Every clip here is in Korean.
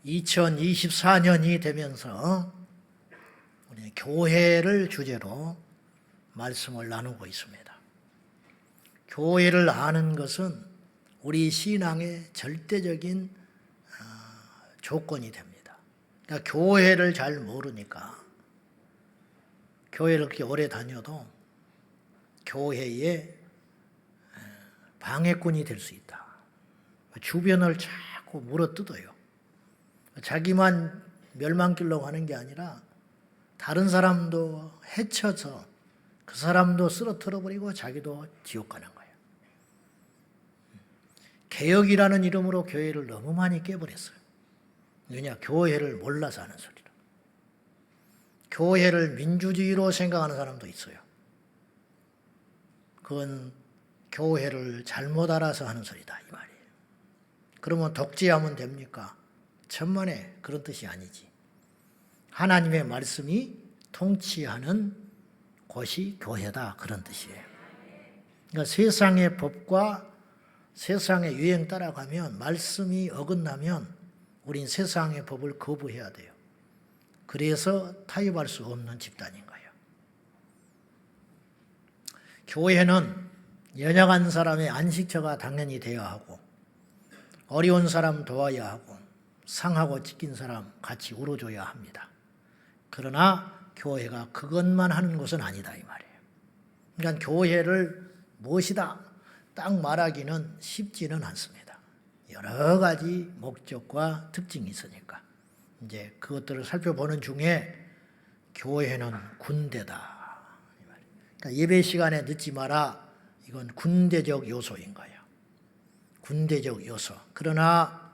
2024년이 되면서 우리 교회를 주제로 말씀을 나누고 있습니다. 교회를 아는 것은 우리 신앙의 절대적인 조건이 됩니다. 그러니까 교회를 잘 모르니까 교회를 그렇게 오래 다녀도 교회의 방해꾼이 될 수 있다. 주변을 자꾸 물어뜯어요. 자기만 멸망길로 가는 게 아니라 다른 사람도 해쳐서 그 사람도 쓰러뜨려버리고 자기도 지옥 가는 거예요. 개혁이라는 이름으로 교회를 너무 많이 깨버렸어요. 왜냐? 교회를 몰라서 하는 소리라. 교회를 민주주의로 생각하는 사람도 있어요. 그건 교회를 잘못 알아서 하는 소리다 이 말이에요. 그러면 독재하면 됩니까? 천만에 그런 뜻이 아니지. 하나님의 말씀이 통치하는 곳이 교회다 그런 뜻이에요. 그러니까 세상의 법과 세상의 유행 따라가면 말씀이 어긋나면 우린 세상의 법을 거부해야 돼요. 그래서 타협할 수 없는 집단인 거예요. 교회는 연약한 사람의 안식처가 당연히 되어야 하고 어려운 사람 도와야 하고 상하고 찢긴 사람 같이 울어줘야 합니다. 그러나 교회가 그것만 하는 것은 아니다 이 말이에요. 그러니까 교회를 무엇이다 딱 말하기는 쉽지는 않습니다. 여러 가지 목적과 특징이 있으니까 이제 그것들을 살펴보는 중에 교회는 군대다. 그러니까 예배 시간에 늦지 마라. 이건 군대적 요소인 거예요. 군대적 요소. 그러나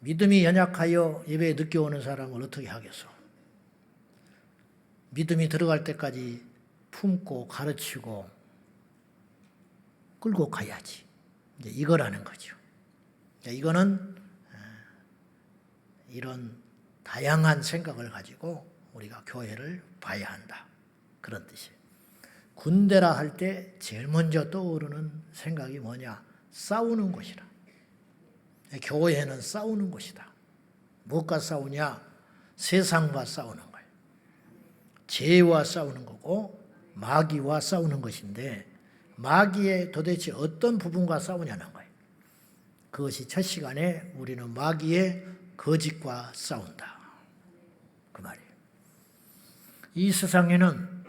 믿음이 연약하여 예배에 늦게 오는 사람을 어떻게 하겠어? 믿음이 들어갈 때까지 품고 가르치고 끌고 가야지. 이제 이거라는 거죠. 이거는 이런 다양한 생각을 가지고 우리가 교회를 봐야 한다. 그런 뜻이에요. 군대라 할 때 제일 먼저 떠오르는 생각이 뭐냐? 싸우는 곳이라. 교회는 싸우는 곳이다. 무엇과 싸우냐? 세상과 싸우는 거예요. 죄와 싸우는 거고 마귀와 싸우는 것인데 마귀의 도대체 어떤 부분과 싸우냐는 거예요. 그것이 첫 시간에 우리는 마귀의 거짓과 싸운다. 그 말이에요. 이 세상에는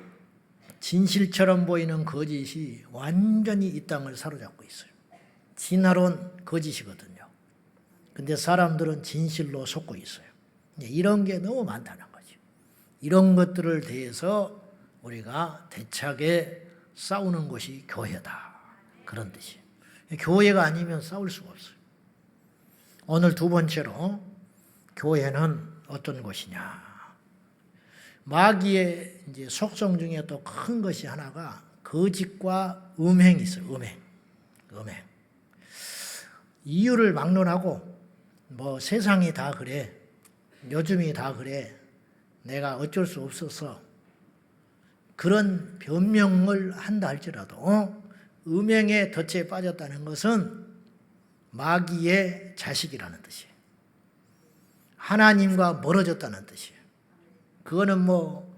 진실처럼 보이는 거짓이 완전히 이 땅을 사로잡고 있어요. 진화론 거짓이거든요. 근데 사람들은 진실로 속고 있어요. 이런 게 너무 많다는 거죠. 이런 것들을 대해서 우리가 대차게 싸우는 것이 교회다. 그런 뜻이에요. 교회가 아니면 싸울 수가 없어요. 오늘 두 번째로 교회는 어떤 곳이냐. 마귀의 이제 속성 중에 또 큰 것이 하나가 거짓과 음행이 있어요. 음행. 이유를 막론하고 뭐 세상이 다 그래. 요즘이 다 그래. 내가 어쩔 수 없어서 그런 변명을 한다 할지라도 음행의 덫에 빠졌다는 것은 마귀의 자식이라는 뜻이에요. 하나님과 멀어졌다는 뜻이에요. 그거는 뭐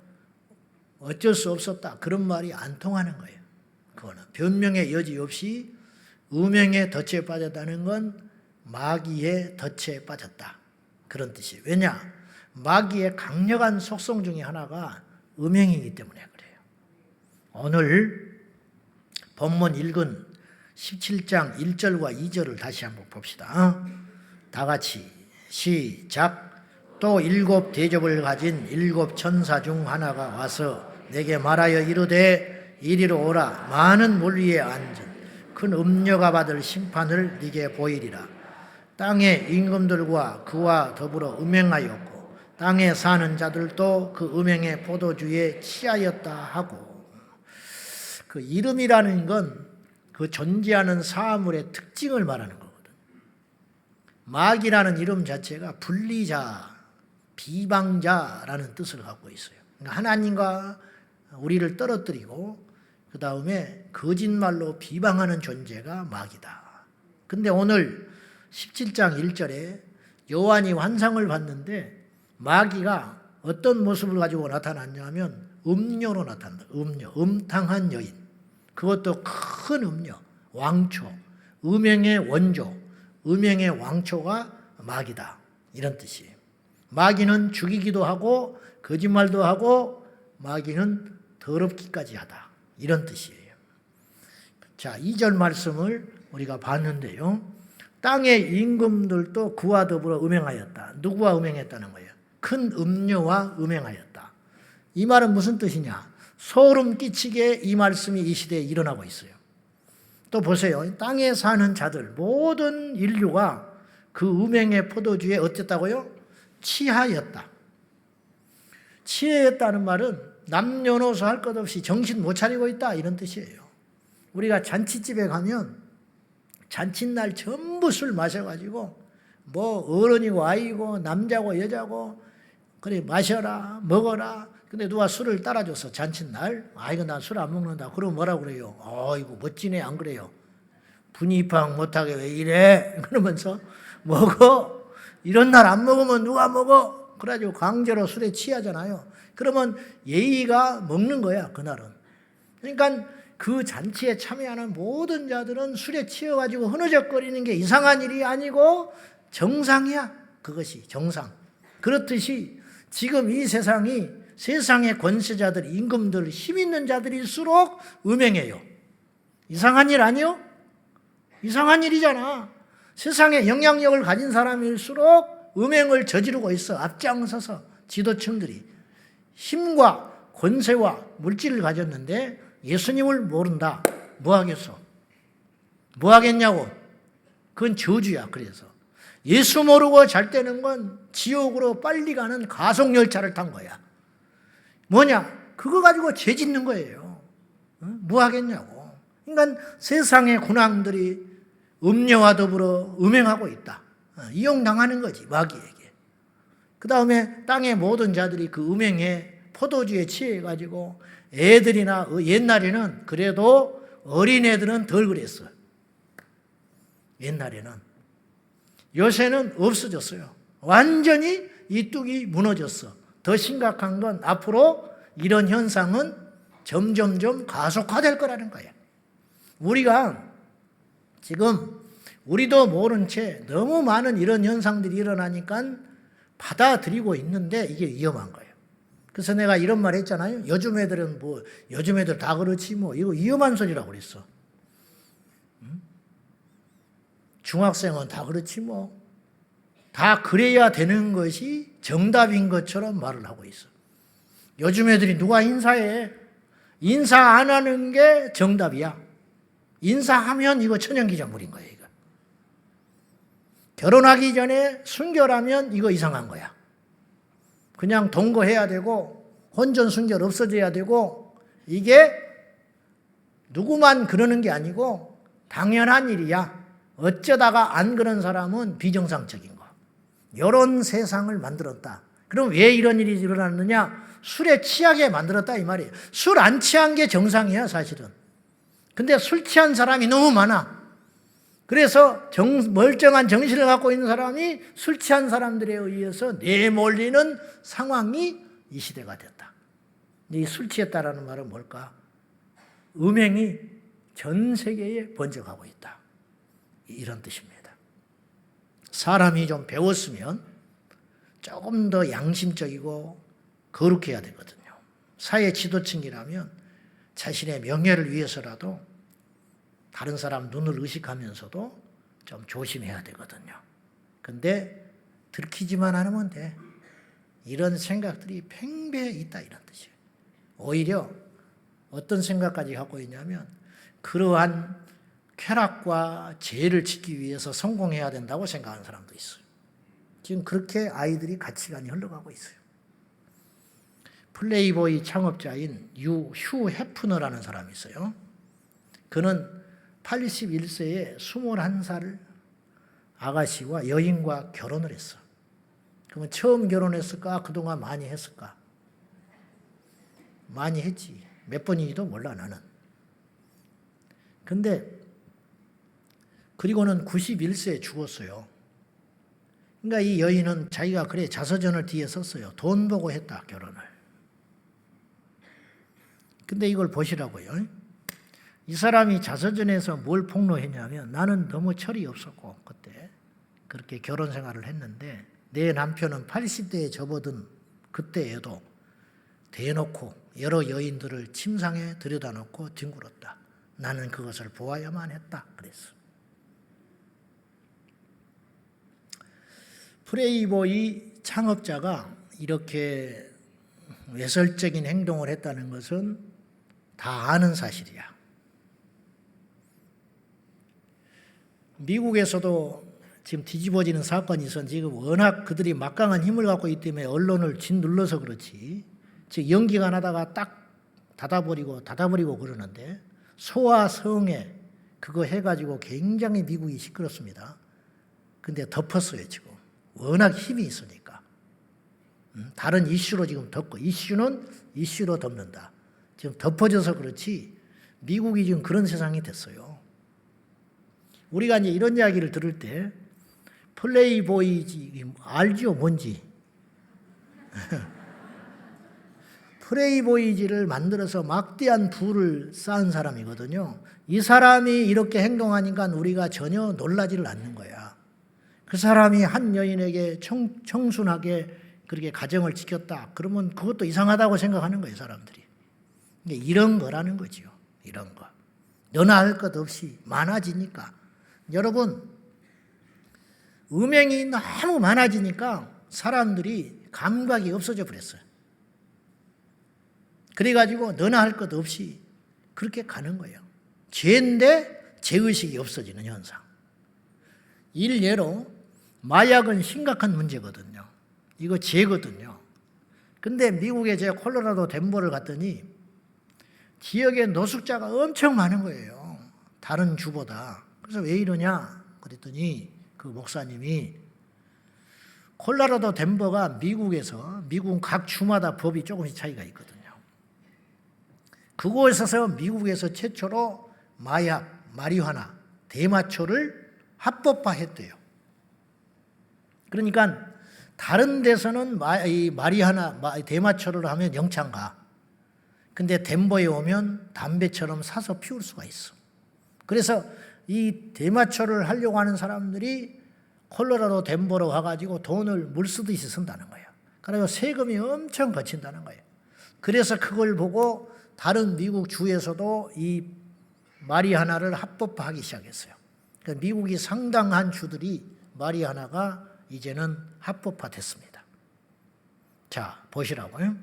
어쩔 수 없었다. 그런 말이 안 통하는 거예요. 그거는 변명의 여지 없이 음행의 덫에 빠졌다는 건 마귀의 덫에 빠졌다. 그런 뜻이에요. 왜냐? 마귀의 강력한 속성 중에 하나가 음행이기 때문에 그래요. 오늘 본문 읽은 17장 1절과 2절을 다시 한번 봅시다. 다 같이 시작. 또 7 대접을 가진 7 천사 중 하나가 와서 내게 말하여 이르되 이리로 오라. 많은 물 위에 앉은 큰 음녀가 받을 심판을 네게 보이리라. 땅의 임금들과 그와 더불어 음행하였고 땅에 사는 자들도 그 음행의 포도주에 취하였다 하고. 그 이름이라는 건 그 존재하는 사물의 특징을 말하는 거거든. 마귀라는 이름 자체가 분리자, 비방자라는 뜻을 갖고 있어요. 그러니까 하나님과 우리를 떨어뜨리고 그 다음에 거짓말로 비방하는 존재가 마귀다. 근데 오늘 17장 1절에 요한이 환상을 봤는데 마귀가 어떤 모습을 가지고 나타났냐면 음녀로 나타난다. 음녀, 음탕한 여인. 그것도 큰 음녀, 왕초, 음행의 원조, 음행의 왕초가 마귀다. 이런 뜻이에요. 마귀는 죽이기도 하고 거짓말도 하고 마귀는 더럽기까지 하다. 이런 뜻이에요. 자, 2절 말씀을 우리가 봤는데요. 땅의 임금들도 그와 더불어 음행하였다. 누구와 음행했다는 거예요? 큰 음녀와 음행하였다. 이 말은 무슨 뜻이냐? 소름 끼치게 이 말씀이 이 시대에 일어나고 있어요. 또 보세요. 땅에 사는 자들, 모든 인류가 그 음행의 포도주에 어땠다고요? 취하였다. 취하였다는 말은 남녀노소 할 것 없이 정신 못 차리고 있다. 이런 뜻이에요. 우리가 잔치집에 가면 잔칫날 전부 술 마셔가지고 뭐 어른이고 아이고 남자고 여자고 그래 마셔라 먹어라. 근데 누가 술을 따라줘서 잔칫날 아이고 난 술 안 먹는다. 그럼 뭐라고 그래요? 아이고 멋지네 안 그래요? 분이팡 못하게 왜 이래? 그러면서 먹어. 이런 날 안 먹으면 누가 먹어? 그래가지고 강제로 술에 취하잖아요. 그러면 예의가 먹는 거야 그날은. 그러니까 그 잔치에 참여하는 모든 자들은 술에 취해가지고 흐느적거리는 게 이상한 일이 아니고 정상이야. 그것이 정상. 그렇듯이 지금 이 세상이 세상의 권세자들, 임금들, 힘 있는 자들일수록 음행해요. 이상한 일 아니요? 이상한 일이잖아. 세상에 영향력을 가진 사람일수록 음행을 저지르고 있어. 앞장서서 지도층들이. 힘과 권세와 물질을 가졌는데 예수님을 모른다. 뭐 하겠어? 뭐 하겠냐고. 그건 저주야. 그래서 예수 모르고 잘 되는 건 지옥으로 빨리 가는 가속열차를 탄 거야. 뭐냐? 그거 가지고 죄 짓는 거예요. 뭐 하겠냐고. 그러니까 세상의 군왕들이 음녀와 더불어 음행하고 있다. 이용당하는 거지 마귀에게. 그 다음에 땅의 모든 자들이 그 음행에 포도주에 취해가지고 애들이나 옛날에는 그래도 어린애들은 덜 그랬어요. 옛날에는. 요새는 없어졌어요. 완전히 이 뚝이 무너졌어. 더 심각한 건 앞으로 이런 현상은 점점점 가속화될 거라는 거예요. 우리가 지금 우리도 모른 채 너무 많은 이런 현상들이 일어나니까 받아들이고 있는데 이게 위험한 거예요. 그래서 내가 이런 말 했잖아요. 요즘 애들은 뭐 요즘 애들 다 그렇지 뭐 이거 위험한 소리라고 그랬어. 중학생은 다 그렇지 뭐. 다 그래야 되는 것이 정답인 것처럼 말을 하고 있어. 요즘 애들이 누가 인사해? 인사 안 하는 게 정답이야. 인사하면 이거 천연기념물인 거예요. 이거. 결혼하기 전에 순결하면 이거 이상한 거야. 그냥 동거해야 되고 혼전 순결 없어져야 되고 이게 누구만 그러는 게 아니고 당연한 일이야. 어쩌다가 안 그런 사람은 비정상적인 거. 이런 세상을 만들었다. 그럼 왜 이런 일이 일어났느냐? 술에 취하게 만들었다 이 말이에요. 술 안 취한 게 정상이야 사실은. 근데 술 취한 사람이 너무 많아. 그래서 멀쩡한 정신을 갖고 있는 사람이 술 취한 사람들에 의해서 내몰리는 상황이 이 시대가 됐다. 이 술 취했다라는 말은 뭘까? 음행이 전 세계에 번져가고 있다. 이런 뜻입니다. 사람이 좀 배웠으면 조금 더 양심적이고 거룩해야 되거든요. 사회 지도층이라면 자신의 명예를 위해서라도 다른 사람 눈을 의식하면서도 좀 조심해야 되거든요. 근데 들키지만 않으면 돼. 이런 생각들이 팽배해 있다 이런 뜻이에요. 오히려 어떤 생각까지 갖고 있냐면 그러한 쾌락과 죄를 짓기 위해서 성공해야 된다고 생각하는 사람도 있어요. 지금 그렇게 아이들이 가치관이 흘러가고 있어요. 플레이보이 창업자인 휴 해프너라는 사람이 있어요. 그는 81세에 21살 아가씨와 여인과 결혼을 했어. 그러면 처음 결혼했을까? 그동안 많이 했을까? 많이 했지. 몇 번인지도 몰라 나는. 근데 그리고는 91세에 죽었어요. 그러니까 이 여인은 자기가 그래 자서전을 뒤에 썼어요. 돈 보고 했다, 결혼을. 근데 이걸 보시라고요. 이 사람이 자서전에서 뭘 폭로했냐면, 나는 너무 철이 없었고 그때 그렇게 결혼 생활을 했는데 내 남편은 80대에 접어든 그때에도 대놓고 여러 여인들을 침상에 들여다놓고 뒹굴었다. 나는 그것을 보아야만 했다. 그랬어. 프레이보이 창업자가 이렇게 외설적인 행동을 했다는 것은 다 아는 사실이야. 미국에서도 지금 뒤집어지는 사건이 있었는데 지금 워낙 그들이 막강한 힘을 갖고 있기 때문에 언론을 짓눌러서 그렇지, 즉 연기가 나다가 딱 닫아버리고 그러는데, 소아 성애 그거 해가지고 굉장히 미국이 시끄럽습니다. 근데 덮었어요. 지금 워낙 힘이 있으니까. 다른 이슈로 지금 덮고, 이슈는 이슈로 덮는다. 지금 덮어져서 그렇지 미국이 지금 그런 세상이 됐어요. 우리가 이제 이런 이야기를 들을 때 플레이보이지 알죠? 뭔지. 플레이보이지를 만들어서 막대한 부를 쌓은 사람이거든요. 이 사람이 이렇게 행동하니까 우리가 전혀 놀라지를 않는 거야. 그 사람이 한 여인에게 청순하게 그렇게 가정을 지켰다. 그러면 그것도 이상하다고 생각하는 거예요, 사람들이. 이런 거라는 거지요. 이런 거. 너나 할 것 없이 많아지니까. 여러분, 음행이 너무 많아지니까 사람들이 감각이 없어져 버렸어요. 그래가지고 너나 할 것 없이 그렇게 가는 거예요. 죄인데 죄의식이 없어지는 현상. 일례로 마약은 심각한 문제거든요. 이거 죄거든요. 근데 미국에 제가 콜로라도 덴버를 갔더니 지역에 노숙자가 엄청 많은 거예요. 다른 주보다. 그래서 왜 이러냐 그랬더니 그 목사님이, 콜로라도 덴버가 미국은 각 주마다 법이 조금씩 차이가 있거든요. 그곳에서 미국에서 최초로 마약, 마리화나, 대마초를 합법화했대요. 그러니까 다른 데서는 마리화나 대마초를 하면 영창 가. 근데 덴버에 오면 담배처럼 사서 피울 수가 있어. 그래서 이 대마초를 하려고 하는 사람들이 콜로라도 덴버로 가가지고 돈을 물 쓰듯이 쓴다는 거예요. 그래서 세금이 엄청 거친다는 거예요. 그래서 그걸 보고 다른 미국 주에서도 이 마리화나를 합법화하기 시작했어요. 그러니까 미국이 상당한 주들이 마리화나가 이제는 합법화됐습니다. 자, 보시라고요.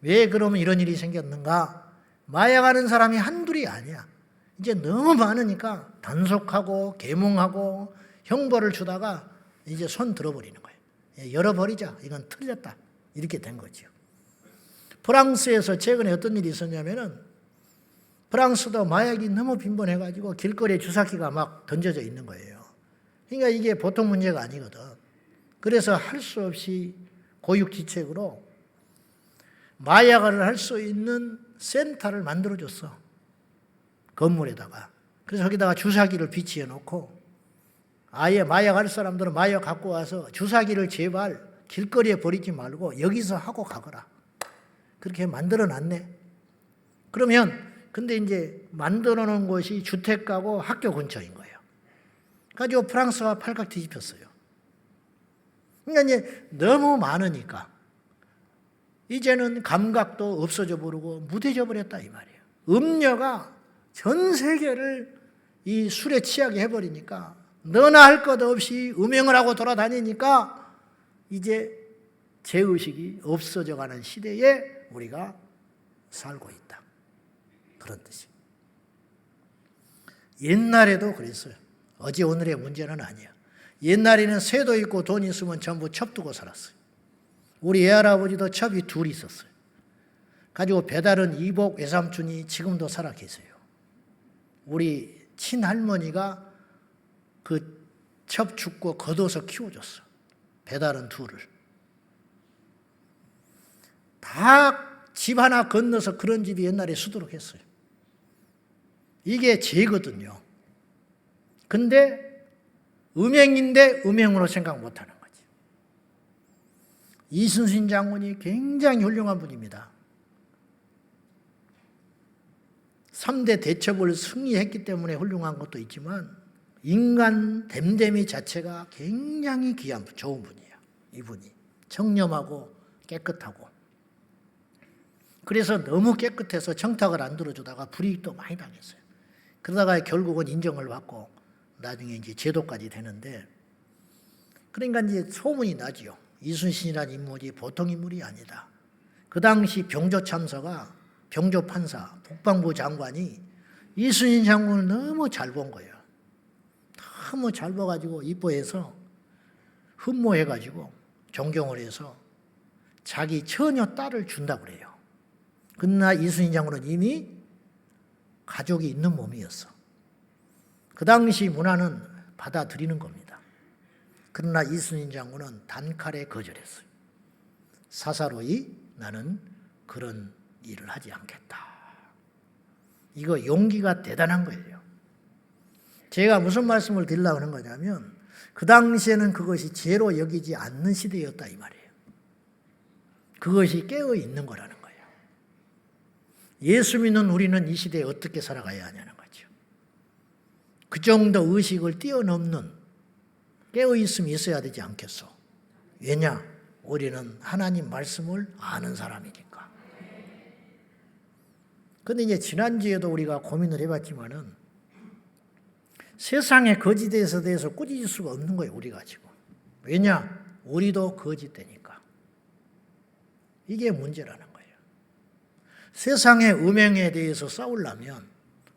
왜 그러면 이런 일이 생겼는가? 마약하는 사람이 한둘이 아니야. 이제 너무 많으니까 단속하고 계몽하고 형벌을 주다가 이제 손 들어버리는 거예요. 열어버리자. 이건 틀렸다. 이렇게 된 거죠. 프랑스에서 최근에 어떤 일이 있었냐면은, 프랑스도 마약이 너무 빈번해가지고 길거리에 주사기가 막 던져져 있는 거예요. 그러니까 이게 보통 문제가 아니거든. 그래서 할 수 없이 고육지책으로 마약을 할 수 있는 센터를 만들어줬어. 건물에다가. 그래서 거기다가 주사기를 비치해 놓고, 아예 마약할 사람들은 마약 갖고 와서 주사기를 제발 길거리에 버리지 말고 여기서 하고 가거라. 그렇게 만들어 놨네. 그러면 근데 이제 만들어 놓은 곳이 주택가고 학교 근처인 거예요. 가지고 프랑스가 팔각 뒤집혔어요. 그러니까 이제 너무 많으니까 이제는 감각도 없어져 버리고 무뎌져 버렸다 이 말이에요. 음녀가 전 세계를 이 술에 취하게 해버리니까, 너나 할 것 없이 음행을 하고 돌아다니니까 이제 죄의식이 없어져가는 시대에 우리가 살고 있다. 그런 뜻이에요. 옛날에도 그랬어요. 어제 오늘의 문제는 아니야. 옛날에는 새도 있고 돈 있으면 전부 첩 두고 살았어요. 우리 애할아버지도 첩이 둘 있었어요. 가지고 배다른 이복 외삼촌이 지금도 살아 계세요. 우리 친할머니가 그 첩 죽고 걷어서 키워줬어. 배다른 둘을. 다 집 하나 건너서 그런 집이 옛날에 수두룩했어요. 이게 죄거든요. 근데 음행인데 음행으로 생각 못하는 거지. 이순신 장군이 굉장히 훌륭한 분입니다. 3대 대첩을 승리했기 때문에 훌륭한 것도 있지만 인간 됨됨이 자체가 굉장히 귀한 좋은 분이에요. 이분이 청렴하고 깨끗하고, 그래서 너무 깨끗해서 청탁을 안 들어주다가 불이익도 많이 당했어요. 그러다가 결국은 인정을 받고 나중에 이제 제도까지 되는데, 그러니까 이제 소문이 나지요. 이순신이라는 인물이 보통 인물이 아니다. 그 당시 병조 참사가 병조 판사, 국방부 장관이 이순신 장군을 너무 잘 본 거예요. 너무 잘 봐가지고 이뻐해서 흠모해가지고 존경을 해서 자기 처녀 딸을 준다고 그래요. 그러나 이순신 장군은 이미 가족이 있는 몸이었어. 그 당시 문화는 받아들이는 겁니다. 그러나 이순신 장군은 단칼에 거절했어요. 사사로이 나는 그런 일을 하지 않겠다. 이거 용기가 대단한 거예요. 제가 무슨 말씀을 드리려고 하는 거냐면 그 당시에는 그것이 죄로 여기지 않는 시대였다 이 말이에요. 그것이 깨어 있는 거라는 거예요. 예수 믿는 우리는 이 시대에 어떻게 살아가야 하냐는 거죠. 그 정도 의식을 뛰어넘는 깨어있음이 있어야 되지 않겠소? 왜냐? 우리는 하나님 말씀을 아는 사람이니까. 그런데 이제 지난주에도 우리가 고민을 해봤지만은 세상의 거짓에 대해서 꾸짖을 수가 없는 거예요, 우리가 지금. 왜냐? 우리도 거짓되니까. 이게 문제라는 거예요. 세상의 음행에 대해서 싸우려면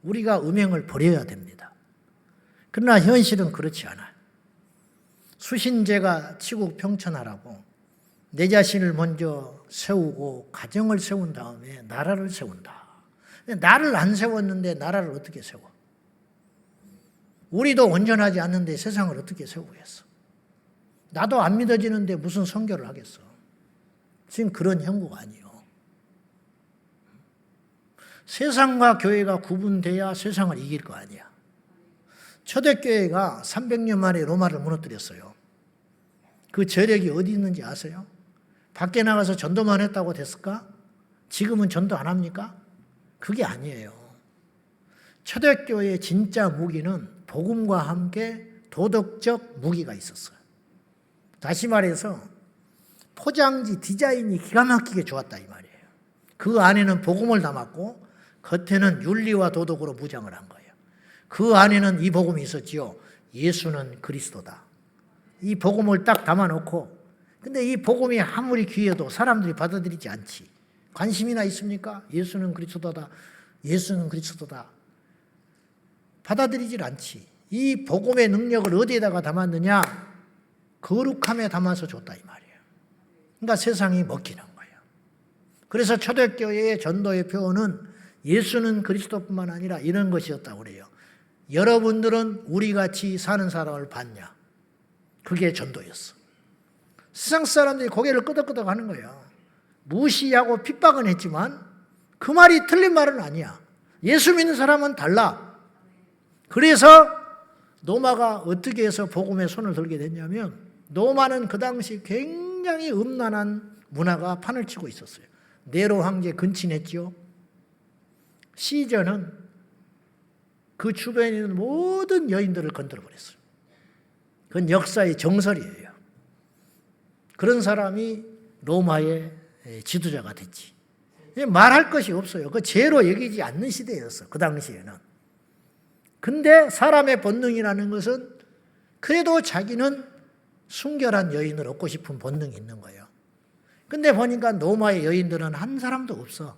우리가 음행을 버려야 됩니다. 그러나 현실은 그렇지 않아요. 수신제가 치국 평천하라고 내 자신을 먼저 세우고 가정을 세운 다음에 나라를 세운다. 나를 안 세웠는데 나라를 어떻게 세워? 우리도 온전하지 않는데 세상을 어떻게 세우겠어? 나도 안 믿어지는데 무슨 선교를 하겠어? 지금 그런 형국가 아니에요. 세상과 교회가 구분돼야 세상을 이길 거 아니야. 초대교회가 300년 만에 로마를 무너뜨렸어요. 그 저력이 어디 있는지 아세요? 밖에 나가서 전도만 했다고 됐을까? 지금은 전도 안 합니까? 그게 아니에요. 초대교회의 진짜 무기는 복음과 함께 도덕적 무기가 있었어요. 다시 말해서 포장지 디자인이 기가 막히게 좋았다 이 말이에요. 그 안에는 복음을 담았고 겉에는 윤리와 도덕으로 무장을 한 거예요. 그 안에는 이 복음이 있었지요. 예수는 그리스도다. 이 복음을 딱 담아놓고, 근데 이 복음이 아무리 귀해도 사람들이 받아들이지 않지. 관심이나 있습니까? 예수는 그리스도다. 예수는 그리스도다. 받아들이질 않지. 이 복음의 능력을 어디에다가 담았느냐? 거룩함에 담아서 줬다 이 말이에요. 그러니까 세상이 먹히는 거예요. 그래서 초대교회의 전도의 표현은 예수는 그리스도뿐만 아니라 이런 것이었다고 그래요. 여러분들은 우리같이 사는 사람을 봤냐? 그게 전도였어. 세상 사람들이 고개를 끄덕끄덕 하는 거예요. 무시하고 핍박은 했지만 그 말이 틀린 말은 아니야. 예수 믿는 사람은 달라. 그래서 노마가 어떻게 해서 복음에 손을 들게 됐냐면 노마는 그 당시 굉장히 음란한 문화가 판을 치고 있었어요. 네로 황제 근친했죠. 시저는 그 주변에 있는 모든 여인들을 건드려버렸어요. 그건 역사의 정설이에요. 그런 사람이 로마의 지도자가 됐지. 말할 것이 없어요. 그 죄로 여기지 않는 시대였어. 그 당시에는. 근데 사람의 본능이라는 것은 그래도 자기는 순결한 여인을 얻고 싶은 본능이 있는 거예요. 근데 보니까 로마의 여인들은 한 사람도 없어.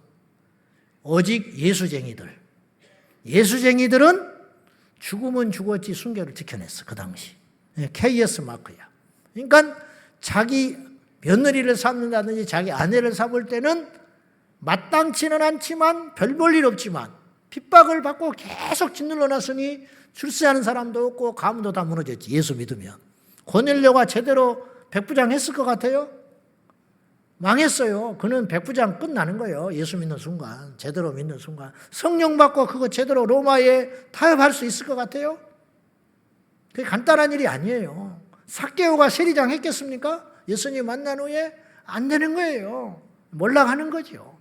오직 예수쟁이들. 예수쟁이들은 죽으면 죽었지 순결을 지켜냈어. 그 당시. KS 마크야. 그러니까 자기 며느리를 삼는다든지 자기 아내를 삼을 때는 마땅치는 않지만 별 볼 일 없지만 핍박을 받고 계속 짓눌러 놨으니 출세하는 사람도 없고 가문도 다 무너졌지. 예수 믿으면. 고넬료가 제대로 백부장했을 것 같아요? 망했어요. 그는 백부장 끝나는 거예요. 예수 믿는 순간. 제대로 믿는 순간. 성령 받고 그거 제대로 로마에 타협할 수 있을 것 같아요? 그게 간단한 일이 아니에요. 삭개오가 세리장 했겠습니까? 예수님 만난 후에 안 되는 거예요. 몰락하는 거죠.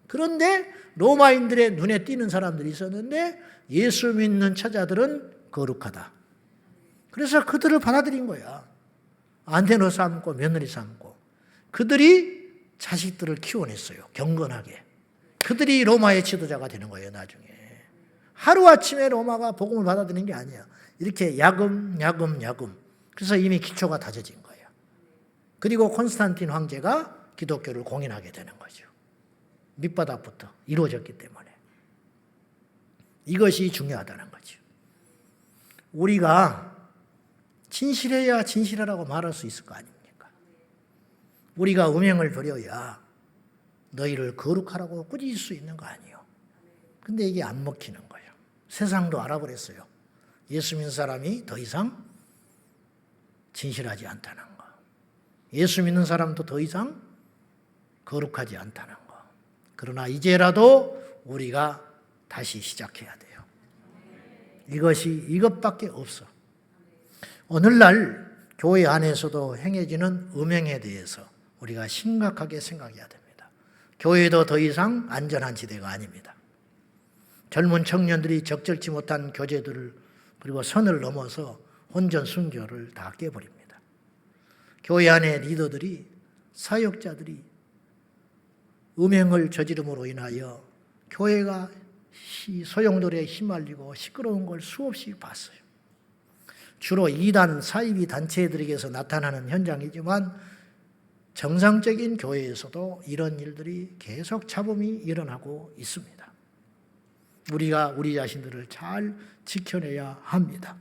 그런데 로마인들의 눈에 띄는 사람들이 있었는데 예수 믿는 처자들은 거룩하다. 그래서 그들을 받아들인 거야. 안테노 삼고 며느리 삼고. 그들이 자식들을 키워냈어요. 경건하게. 그들이 로마의 지도자가 되는 거예요. 나중에. 하루아침에 로마가 복음을 받아들이는 게 아니야. 이렇게 야금. 그래서 이미 기초가 다져진 거예요. 그리고 콘스탄틴 황제가 기독교를 공인하게 되는 거죠. 밑바닥부터 이루어졌기 때문에. 이것이 중요하다는 거죠. 우리가 진실해야 진실하라고 말할 수 있을 거 아닙니까? 우리가 음행을 버려야 너희를 거룩하라고 꾸짖을 수 있는 거 아니에요. 근데 이게 안 먹히는 거예요. 세상도 알아버렸어요. 예수 믿는 사람이 더 이상 진실하지 않다는 거. 예수 믿는 사람도 더 이상 거룩하지 않다는 거. 그러나 이제라도 우리가 다시 시작해야 돼요. 이것밖에 없어. 오늘날 교회 안에서도 행해지는 음행에 대해서 우리가 심각하게 생각해야 됩니다. 교회도 더 이상 안전한 지대가 아닙니다. 젊은 청년들이 적절치 못한 교제들을 그리고 선을 넘어서 혼전 순교를 다 깨버립니다. 교회 안의 리더들이 사역자들이 음행을 저지름으로 인하여 교회가 소용돌이에 휘말리고 시끄러운 걸 수없이 봤어요. 주로 이단, 사이비 단체들에게서 나타나는 현장이지만 정상적인 교회에서도 이런 일들이 계속 잡음이 일어나고 있습니다. 우리가 우리 자신들을 잘 지켜내야 합니다.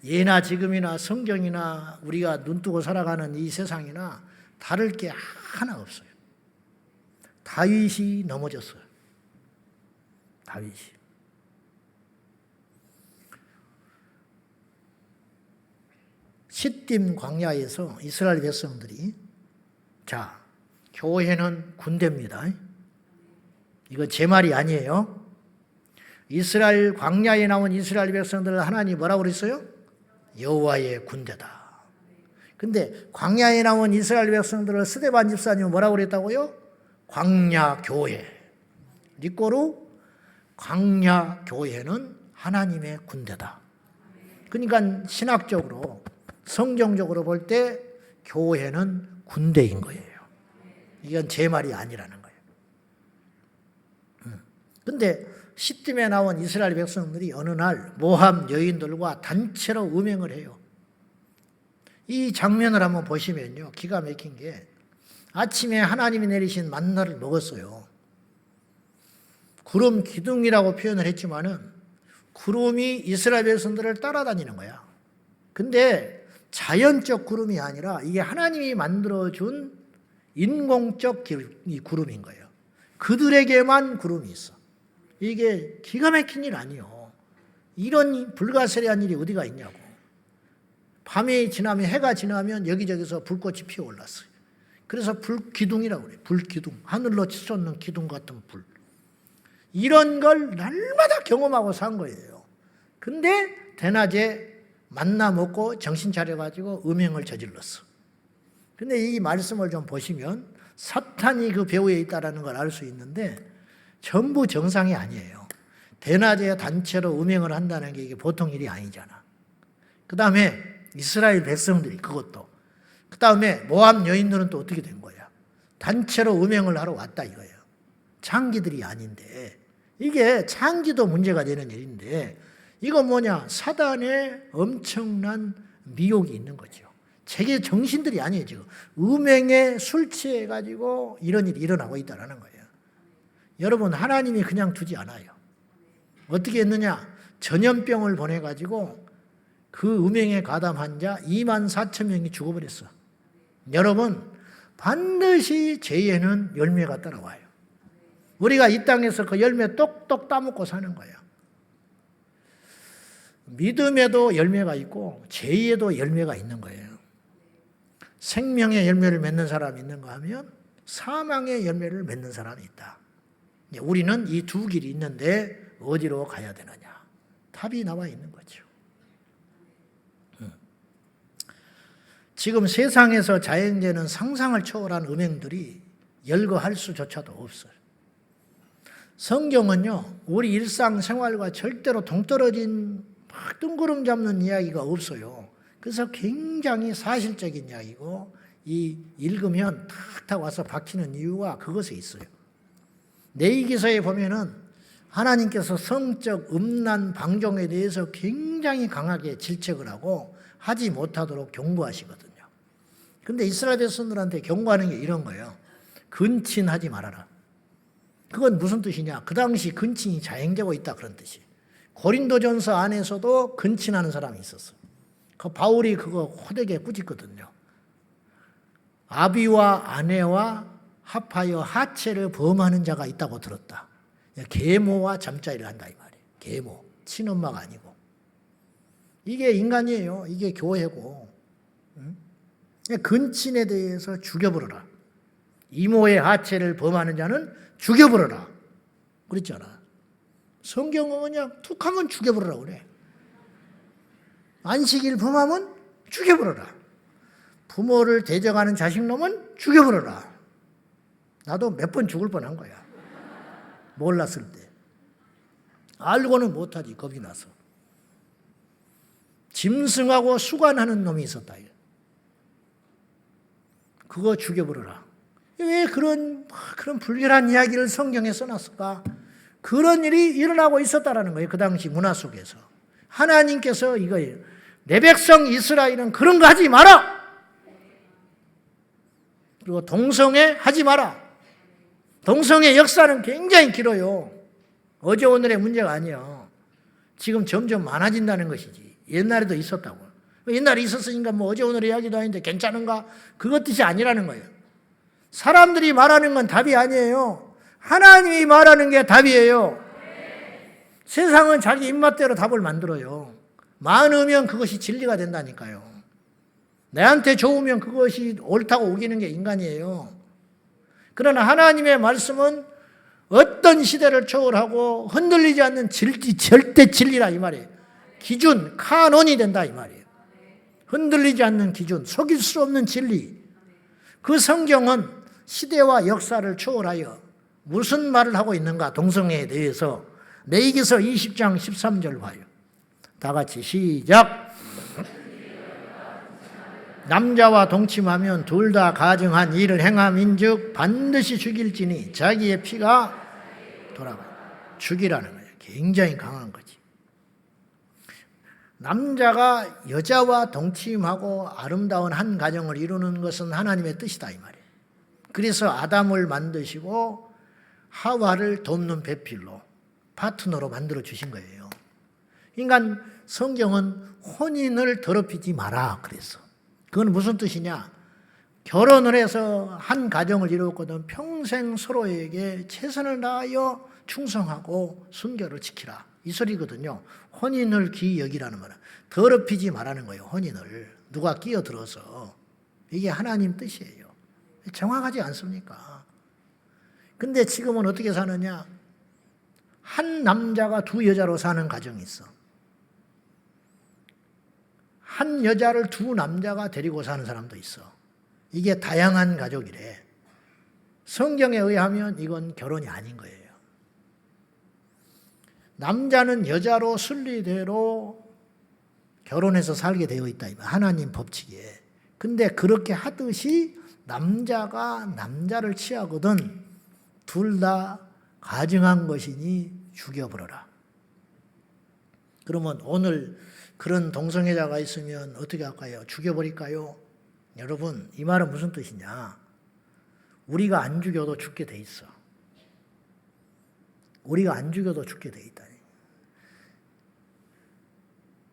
예나 지금이나 성경이나 우리가 눈뜨고 살아가는 이 세상이나 다를 게 하나 없어요. 다윗이 넘어졌어요. 다윗이. 시딤 광야에서 이스라엘 백성들이 교회는 군대입니다. 이건 제 말이 아니에요. 이스라엘 광야에 나온 이스라엘 백성들을 하나님이 뭐라고 그랬어요? 여호와의 군대다. 근데 광야에 나온 이스라엘 백성들을 스데반 집사님은 뭐라고 그랬다고요? 광야 교회. 리꼬르 광야 교회는 하나님의 군대다. 그러니까 신학적으로 성경적으로 볼 때 교회는 군대인 거예요. 이건 제 말이 아니라는 거예요. 그런데 시딤에 나온 이스라엘 백성들이 어느 날 모함 여인들과 단체로 음행을 해요. 이 장면을 한번 보시면요. 기가 막힌 게 아침에 하나님이 내리신 만나를 먹었어요. 구름 기둥이라고 표현을 했지만은 구름이 이스라엘 백성들을 따라다니는 거야. 근데 자연적 구름이 아니라 이게 하나님이 만들어준 인공적 구름인 거예요. 그들에게만 구름이 있어. 이게 기가 막힌 일 아니에요. 이런 불가사리한 일이 어디가 있냐고. 밤이 지나면 해가 지나면 여기저기서 불꽃이 피어올랐어요. 그래서 불기둥이라고 그래요. 불기둥. 하늘로 치솟는 기둥 같은 불. 이런 걸 날마다 경험하고 산 거예요. 근데 대낮에 만나 먹고 정신 차려가지고 음행을 저질렀어. 근데 이 말씀을 좀 보시면 사탄이 그 배후에 있다는 걸 알 수 있는데 전부 정상이 아니에요. 대낮에 단체로 음행을 한다는 게 이게 보통 일이 아니잖아. 그 다음에 이스라엘 백성들이 그것도. 그 다음에 모함 여인들은 또 어떻게 된 거야? 단체로 음행을 하러 왔다 이거예요. 창기들이 아닌데. 이게 창기도 문제가 되는 일인데 이거 뭐냐? 사단의 엄청난 미혹이 있는 거죠. 제게 정신들이 아니에요 지금. 음행에 술 취해가지고 이런 일이 일어나고 있다는 거예요. 여러분 하나님이 그냥 두지 않아요. 어떻게 했느냐? 전염병을 보내가지고 그 음행에 가담한 자 24,000명이 죽어버렸어. 여러분 반드시 죄에는 열매가 따라와요. 우리가 이 땅에서 그 열매 똑똑 따먹고 사는 거예요. 믿음에도 열매가 있고 죄에도 열매가 있는 거예요. 생명의 열매를 맺는 사람이 있는가 하면 사망의 열매를 맺는 사람이 있다. 우리는 이 두 길이 있는데 어디로 가야 되느냐? 답이 나와 있는 거죠. 지금 세상에서 자행되는 상상을 초월한 음행들이 열거할 수조차도 없어요. 성경은요, 우리 일상생활과 절대로 동떨어진 막 뜬구름 잡는 이야기가 없어요. 그래서 굉장히 사실적인 이야기고, 읽으면 탁탁 와서 박히는 이유가 그것에 있어요. 레위기서에 보면은 하나님께서 성적 음란 방종에 대해서 굉장히 강하게 질책을 하고 하지 못하도록 경고하시거든요. 근데 이스라엘 백성들한테 경고하는 게 이런 거예요. 근친하지 말아라. 그건 무슨 뜻이냐? 그 당시 근친이 자행되고 있다, 그런 뜻이. 고린도전서 안에서도 근친하는 사람이 있었어. 그 바울이 그거 호되게 꾸짖거든요. 아비와 아내와 합하여 하체를 범하는 자가 있다고 들었다. 계모와 잠자리를 한다 이 말이에요. 계모, 친엄마가 아니고. 이게 인간이에요. 이게 교회고. 근친에 대해서 죽여버려라. 이모의 하체를 범하는 자는 죽여버려라. 그랬잖아. 성경은 그냥 툭 하면 죽여버려라 그래. 안식일 범하면 죽여버려라. 부모를 대적하는 자식놈은 죽여버려라. 나도 몇 번 죽을 뻔한 거야. 몰랐을 때. 알고는 못하지, 겁이 나서. 짐승하고 수관하는 놈이 있었다. 그거 죽여버려라. 왜 그런 불결한 이야기를 성경에 써놨을까? 그런 일이 일어나고 있었다라는 거예요. 그 당시 문화 속에서. 하나님께서 이거예요. 내 백성 이스라엘은 그런 거 하지 마라. 그리고 동성애 하지 마라. 동성애 역사는 굉장히 길어요. 어제 오늘의 문제가 아니에요. 지금 점점 많아진다는 것이지. 옛날에도 있었다고. 옛날에 있었으니까 뭐 어제 오늘의 이야기도 아닌데 괜찮은가? 그것 뜻이 아니라는 거예요. 사람들이 말하는 건 답이 아니에요. 하나님이 말하는 게 답이에요. 세상은 자기 입맛대로 답을 만들어요. 많으면 그것이 진리가 된다니까요. 내한테 좋으면 그것이 옳다고 우기는 게 인간이에요. 그러나 하나님의 말씀은 어떤 시대를 초월하고 흔들리지 않는 절대 진리라 이 말이에요. 기준, 카논이 된다 이 말이에요. 흔들리지 않는 기준, 속일 수 없는 진리. 그 성경은 시대와 역사를 초월하여 무슨 말을 하고 있는가? 동성애에 대해서 레위기서 20장 13절 봐요. 다 같이 시작. 남자와 동침하면 둘 다 가증한 일을 행함인즉 반드시 죽일지니 자기의 피가 돌아가. 죽이라는 거예요. 굉장히 강한 거지. 남자가 여자와 동침하고 아름다운 한 가정을 이루는 것은 하나님의 뜻이다 이 말이에요. 그래서 아담을 만드시고 하와를 돕는 배필로 파트너로 만들어 주신 거예요. 그러니까 성경은 혼인을 더럽히지 마라 그랬어. 그건 무슨 뜻이냐? 결혼을 해서 한 가정을 이루었거든 평생 서로에게 최선을 다하여 충성하고 순결을 지키라 이 소리거든요. 혼인을 귀히 여기라는 말은 더럽히지 말라는 거예요. 혼인을 누가 끼어들어서. 이게 하나님 뜻이에요. 정확하지 않습니까? 근데 지금은 어떻게 사느냐? 한 남자가 두 여자로 사는 가정이 있어. 한 여자를 두 남자가 데리고 사는 사람도 있어. 이게 다양한 가족이래. 성경에 의하면 이건 결혼이 아닌 거예요. 남자는 여자로 순리대로 결혼해서 살게 되어 있다. 하나님 법칙에. 근데 그렇게 하듯이 남자가 남자를 취하거든 둘 다 가증한 것이니 죽여버려라. 그러면 오늘 그런 동성애자가 있으면 어떻게 할까요? 죽여버릴까요? 여러분, 이 말은 무슨 뜻이냐? 우리가 안 죽여도 죽게 돼 있어. 우리가 안 죽여도 죽게 돼 있다.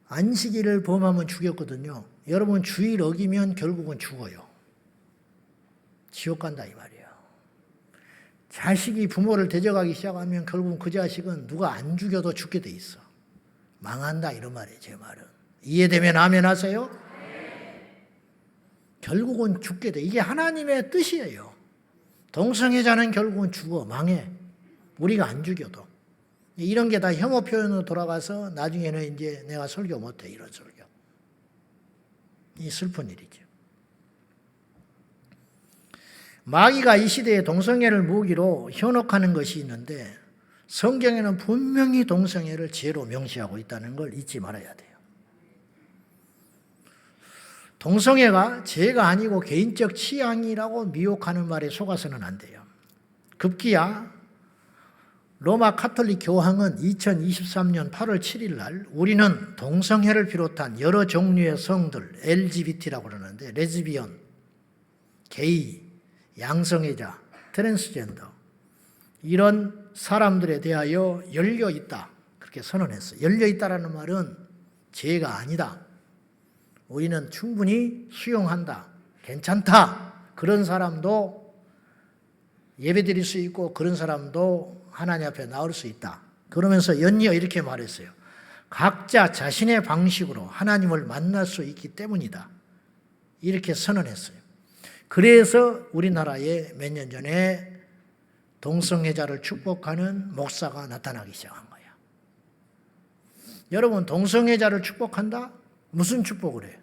안식일을 범하면 죽였거든요. 여러분 주일 어기면 결국은 죽어요. 지옥 간다 이 말이에요. 자식이 부모를 대적하기 시작하면 결국은 그 자식은 누가 안 죽여도 죽게 돼 있어. 망한다 이런 말이에요. 제 말은. 이해되면 아멘 하세요? 결국은 죽게 돼. 이게 하나님의 뜻이에요. 동성애자는 결국은 죽어. 망해. 우리가 안 죽여도. 이런 게 다 혐오 표현으로 돌아가서 나중에는 이제 내가 설교 못해. 이런 설교. 이 슬픈 일이죠. 마귀가 이 시대에 동성애를 무기로 현혹하는 것이 있는데 성경에는 분명히 동성애를 죄로 명시하고 있다는 걸 잊지 말아야 돼요. 동성애가 죄가 아니고 개인적 취향이라고 미혹하는 말에 속아서는 안 돼요. 급기야 로마 카톨릭 교황은 2023년 8월 7일 날 우리는 동성애를 비롯한 여러 종류의 성들, LGBT라고 그러는데 레즈비언, 게이, 양성애자, 트랜스젠더 이런 사람들에 대하여 열려 있다. 그렇게 선언했어요. 열려 있다라는 말은 죄가 아니다. 우리는 충분히 수용한다. 괜찮다. 그런 사람도 예배드릴 수 있고 그런 사람도 하나님 앞에 나올 수 있다. 그러면서 연이어 이렇게 말했어요. 각자 자신의 방식으로 하나님을 만날 수 있기 때문이다. 이렇게 선언했어요. 그래서 우리나라에 몇 년 전에 동성애자를 축복하는 목사가 나타나기 시작한 거야. 여러분, 동성애자를 축복한다? 무슨 축복을 해?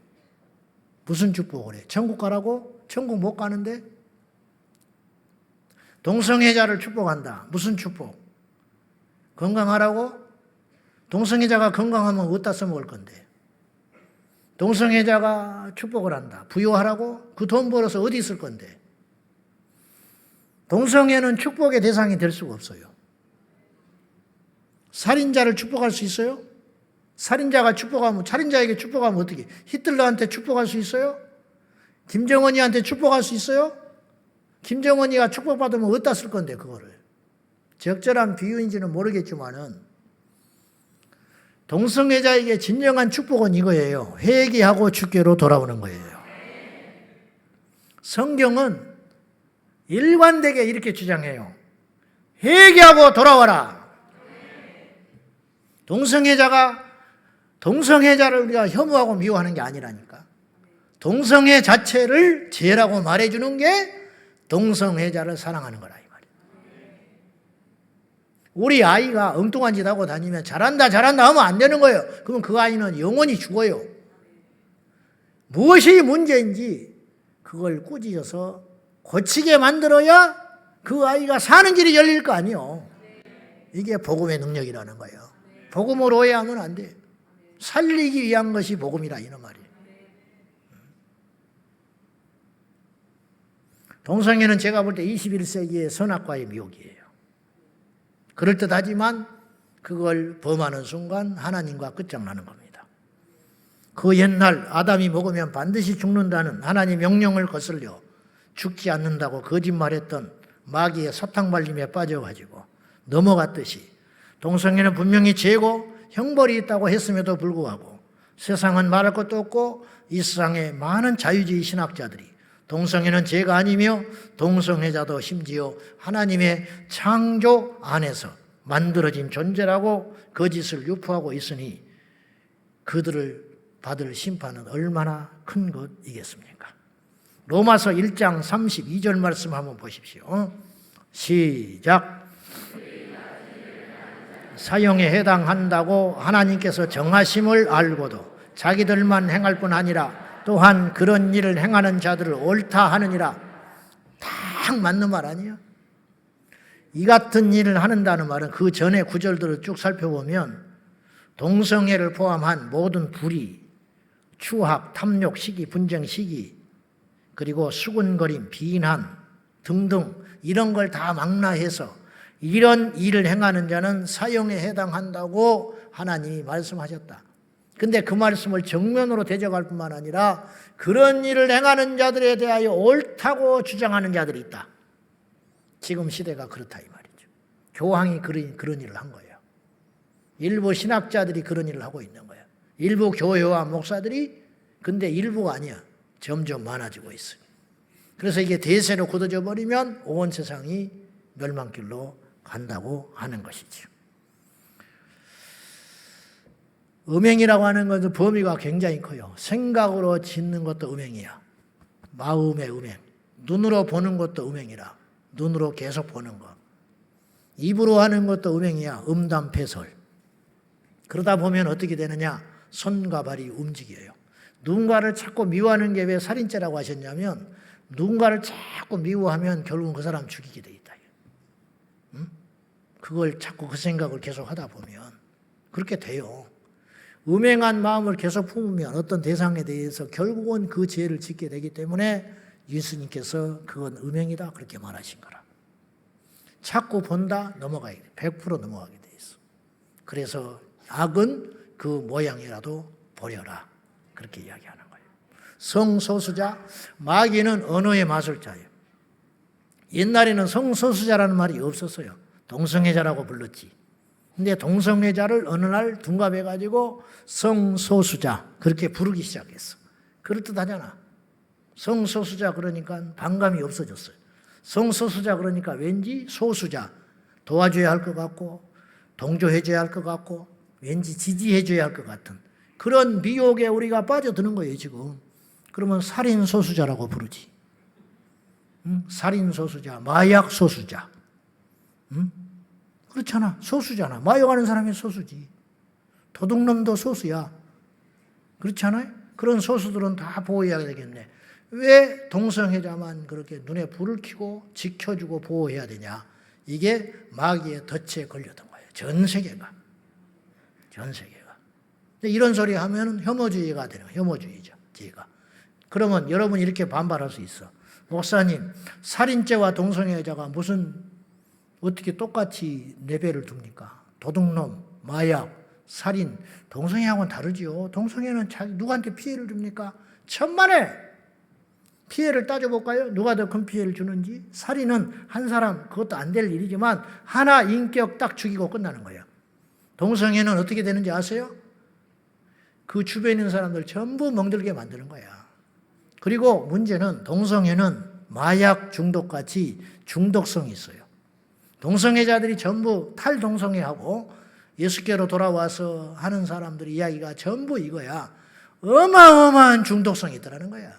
무슨 축복을 해? 천국 가라고? 천국 못 가는데? 동성애자를 축복한다. 무슨 축복? 건강하라고? 동성애자가 건강하면 어디다 써먹을 건데? 동성애자가 축복을 한다. 부유하라고? 그 돈 벌어서 어디 쓸 건데? 동성애는 축복의 대상이 될 수가 없어요. 살인자를 축복할 수 있어요? 살인자에게 축복하면 어떻게? 히틀러한테 축복할 수 있어요? 김정은이한테 축복할 수 있어요? 김정은이가 축복받으면 어디다 쓸 건데 그거를. 적절한 비유인지는 모르겠지만은 동성애자에게 진정한 축복은 이거예요. 회개하고 주께로 돌아오는 거예요. 성경은 일관되게 이렇게 주장해요. 회개하고 돌아와라. 동성애자를 우리가 혐오하고 미워하는 게 아니라니까. 동성애 자체를 죄라고 말해주는 게 동성애자를 사랑하는 거라 이 말이에요. 우리 아이가 엉뚱한 짓 하고 다니면 잘한다 하면 안 되는 거예요. 그러면 그 아이는 영원히 죽어요. 무엇이 문제인지 그걸 꾸짖어서 고치게 만들어야 그 아이가 사는 길이 열릴 거 아니에요. 이게 복음의 능력이라는 거예요. 복음으로 오해하면 안 돼. 살리기 위한 것이 복음이라 이런 말이에요. 동성애는 제가 볼 때 21세기의 선악과의 미혹이에요. 그럴듯하지만 그걸 범하는 순간 하나님과 끝장나는 겁니다. 그 옛날 아담이 먹으면 반드시 죽는다는 하나님 명령을 거슬려 죽지 않는다고 거짓말했던 마귀의 사탕발림에 빠져가지고 넘어갔듯이 동성애는 분명히 죄고 형벌이 있다고 했음에도 불구하고 세상은 말할 것도 없고 이 세상의 많은 자유주의 신학자들이 동성애는 죄가 아니며 동성애자도 심지어 하나님의 창조 안에서 만들어진 존재라고 거짓을 유포하고 있으니 그들을 받을 심판은 얼마나 큰 것이겠습니까? 로마서 1장 32절 말씀 한번 보십시오. 시작. 사형에 해당한다고 하나님께서 정하심을 알고도 자기들만 행할 뿐 아니라 또한 그런 일을 행하는 자들을 옳다 하느니라. 딱 맞는 말 아니에요? 이 같은 일을 하는다는 말은 그 전에 구절들을 쭉 살펴보면 동성애를 포함한 모든 불의, 추악, 탐욕, 시기, 분쟁, 시기 그리고 수군거림, 비난 등등 이런 걸 다 망라해서 이런 일을 행하는 자는 사형에 해당한다고 하나님이 말씀하셨다. 근데 그 말씀을 정면으로 대적할 뿐만 아니라 그런 일을 행하는 자들에 대하여 옳다고 주장하는 자들이 있다. 지금 시대가 그렇다 이 말이죠. 교황이 그런 일을 한 거예요. 일부 신학자들이 그런 일을 하고 있는 거예요. 일부 교회와 목사들이 근데 일부가 아니야. 점점 많아지고 있어요. 그래서 이게 대세로 굳어져 버리면 온 세상이 멸망길로 간다고 하는 것이죠. 음행이라고 하는 것은 범위가 굉장히 커요. 생각으로 짓는 것도 음행이야. 마음의 음행. 눈으로 보는 것도 음행이라. 눈으로 계속 보는 것. 입으로 하는 것도 음행이야. 음담패설. 그러다 보면 어떻게 되느냐? 손과 발이 움직여요. 누군가를 자꾸 미워하는 게 왜 살인죄라고 하셨냐면 누군가를 자꾸 미워하면 결국은 그 사람 죽이게 돼 있다. 응? 그걸 자꾸 그 생각을 계속 하다 보면 그렇게 돼요. 음행한 마음을 계속 품으면 어떤 대상에 대해서 결국은 그 죄를 짓게 되기 때문에 예수님께서 그건 음행이다 그렇게 말하신 거라. 자꾸 본다 넘어가게 돼. 100% 넘어가게 돼 있어. 그래서 악은 그 모양이라도 버려라 그렇게 이야기하는 거예요. 성소수자, 마귀는 언어의 마술자예요. 옛날에는 성소수자라는 말이 없었어요. 동성애자라고 불렀지. 근데 동성애자를 어느 날 둔갑해가지고 성소수자 그렇게 부르기 시작했어. 그럴듯하잖아. 성소수자 그러니까 반감이 없어졌어요. 성소수자 그러니까 왠지 소수자 도와줘야 할 것 같고 동조해줘야 할 것 같고 왠지 지지해줘야 할 것 같은 그런 미혹에 우리가 빠져드는 거예요 지금. 그러면 살인소수자라고 부르지. 응? 살인소수자, 마약소수자. 응? 그렇잖아. 소수잖아. 마약하는 사람이 소수지. 도둑놈도 소수야. 그렇지 않아요? 그런 소수들은 다 보호해야 되겠네. 왜 동성애자만 그렇게 눈에 불을 켜고 지켜주고 보호해야 되냐. 이게 마귀의 덫에 걸렸던 거예요. 전 세계가. 이런 소리 하면 혐오주의가 되는 거예요. 혐오주의죠. 제가. 그러면 여러분이 이렇게 반발할 수 있어. 목사님, 살인죄와 동성애자가 무슨 어떻게 똑같이 레벨을 둡니까? 도둑놈, 마약, 살인, 동성애하고는 다르지요. 동성애는 누구한테 피해를 줍니까? 천만에 피해를 따져볼까요? 누가 더 큰 피해를 주는지. 살인은 한 사람 그것도 안 될 일이지만 하나 인격 딱 죽이고 끝나는 거예요. 동성애는 어떻게 되는지 아세요? 그 주변에 있는 사람들 전부 멍들게 만드는 거야. 그리고 문제는 동성애는 마약 중독같이 중독성이 있어요. 동성애자들이 전부 탈동성애하고 예수께로 돌아와서 하는 사람들의 이야기가 전부 이거야. 어마어마한 중독성이 있더라는 거야.